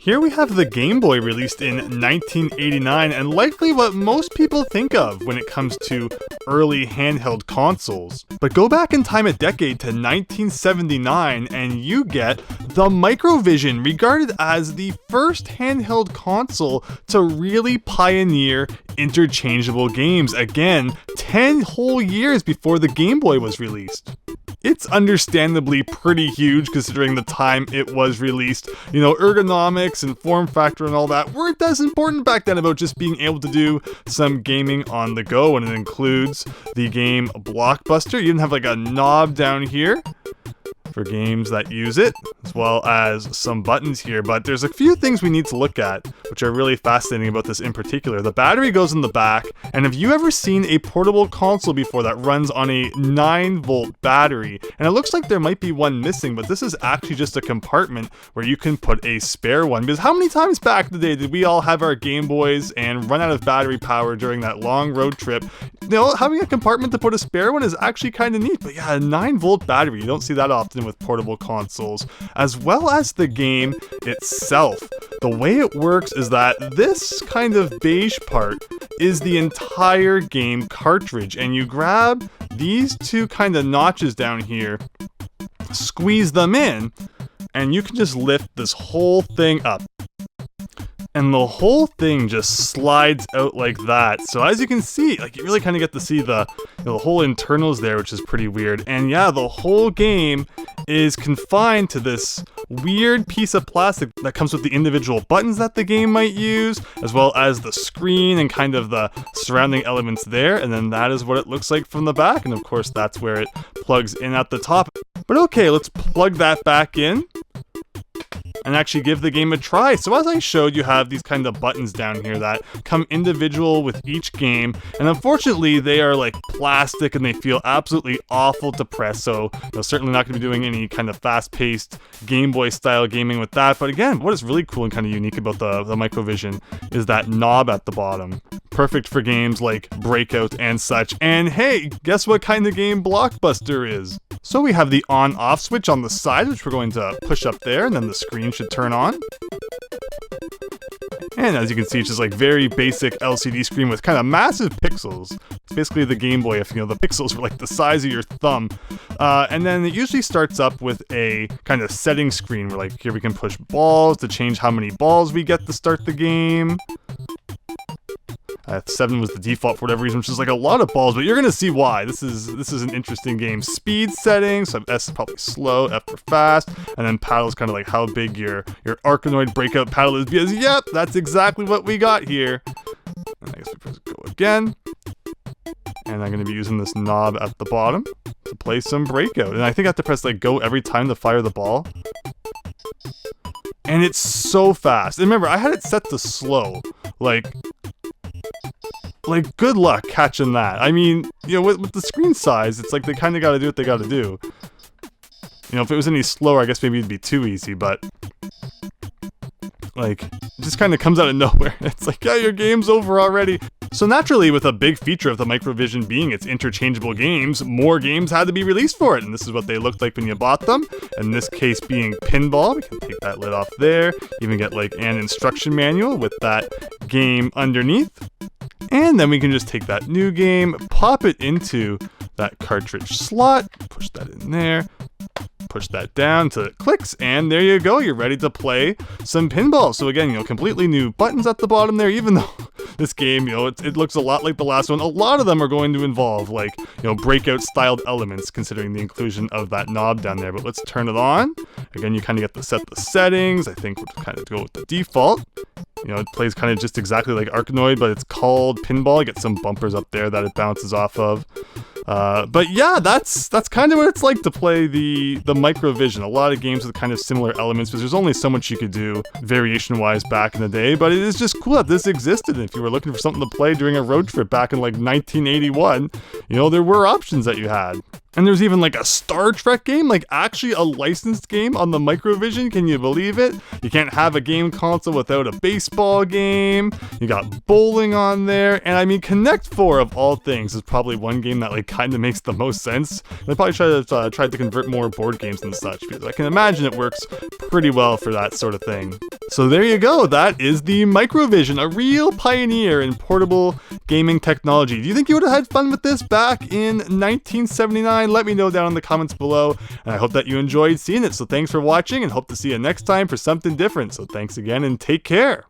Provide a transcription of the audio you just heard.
Here we have the Game Boy released in 1989, and likely what most people think of when it comes to early handheld consoles. But go back in time a decade to 1979 and you get the Microvision, regarded as the first handheld console to really pioneer interchangeable games. Again, 10 whole years before the Game Boy was released. It's understandably pretty huge considering the time it was released. You know, ergonomics and form factor and all that weren't as important back then about just being able to do some gaming on the go, and it includes the game Blockbuster. You didn't have like a knob down here for games that use it, as well as some buttons here, but there's a few things we need to look at which are really fascinating about this in particular. The battery goes in the back, and have you ever seen a portable console before that runs on a 9-volt battery? And it looks like there might be one missing, but this is actually just a compartment where you can put a spare one, because how many times back in the day did we all have our Game Boys and run out of battery power during that long road trip? You know, having a compartment to put a spare one is actually kind of neat, but yeah, a 9-volt battery, you don't see that often with portable consoles, as well as the game itself. The way it works is that this kind of beige part is the entire game cartridge, and you grab these two kind of notches down here, squeeze them in, and you can just lift this whole thing up. And the whole thing just slides out like that. So as you can see, like, you really kind of get to see the whole internals there, which is pretty weird. And yeah, the whole game is confined to this weird piece of plastic that comes with the individual buttons that the game might use, as well as the screen and kind of the surrounding elements there. And then that is what it looks like from the back. And of course, that's where it plugs in at the top. But okay, let's plug that back in and actually give the game a try. So as I showed, you have these kind of buttons down here that come individual with each game, and unfortunately they are like plastic and they feel absolutely awful to press, so you're certainly not going to be doing any kind of fast-paced Game Boy style gaming with that. But again, what is really cool and kind of unique about the Microvision is that knob at the bottom. Perfect for games like Breakout and such. And hey, guess what kind of game Blockbuster is? So we have the on-off switch on the side, which we're going to push up there, and then the screen should turn on. And as you can see, it's just like very basic LCD screen with kind of massive pixels. It's basically the Game Boy if, you know, the pixels were like the size of your thumb. And then it usually starts up with a kind of setting screen where, like, here we can push balls to change how many balls we get to start the game. 7 was the default for whatever reason, which is like a lot of balls, but you're gonna see why. This is an interesting game. Speed settings, so S is probably slow, F for fast, and then paddle is kind of like how big your Arkanoid Breakout paddle is, because yep, that's exactly what we got here. And I guess we press go again. And I'm gonna be using this knob at the bottom to play some Breakout. And I think I have to press like go every time to fire the ball. And it's so fast. And remember, I had it set to slow. Like, good luck catching that. I mean, you know, with the screen size, it's like they kind of got to do what they got to do. You know, if it was any slower, I guess maybe it'd be too easy, but like, it just kind of comes out of nowhere. It's like, yeah, your game's over already. So naturally, with a big feature of the Microvision being its interchangeable games, more games had to be released for it, and this is what they looked like when you bought them. In this case being Pinball. We can take that lid off there, even get like an instruction manual with that game underneath. And then we can just take that new game, pop it into that cartridge slot, push that in there, push that down till it clicks, and there you go, you're ready to play some pinball. So again, you know, completely new buttons at the bottom there, even though this game, you know, it looks a lot like the last one. A lot of them are going to involve, like, you know, Breakout-styled elements, considering the inclusion of that knob down there. But let's turn it on. Again, you kind of get to set the settings. I think we'll kind of go with the default. You know, it plays kind of just exactly like Arkanoid, but it's called Pinball. You get some bumpers up there that it bounces off of. But yeah, that's kind of what it's like to play the Microvision. A lot of games with kind of similar elements, because there's only so much you could do variation-wise back in the day, but it is just cool that this existed. If you were looking for something to play during a road trip back in like 1981, you know, there were options that you had. And there's even like a Star Trek game, like actually a licensed game on the Microvision. Can you believe it? You can't have a game console without a baseball game. You got bowling on there. And I mean, Connect 4 of all things is probably one game that like kind of makes the most sense. They probably tried to convert more board games and such, because I can imagine it works pretty well for that sort of thing. So there you go. That is the Microvision, a real pioneer in portable gaming technology. Do you think you would have had fun with this back in 1979? Let me know down in the comments below, and I hope that you enjoyed seeing it. So thanks for watching, and hope to see you next time for something different. So thanks again, and take care.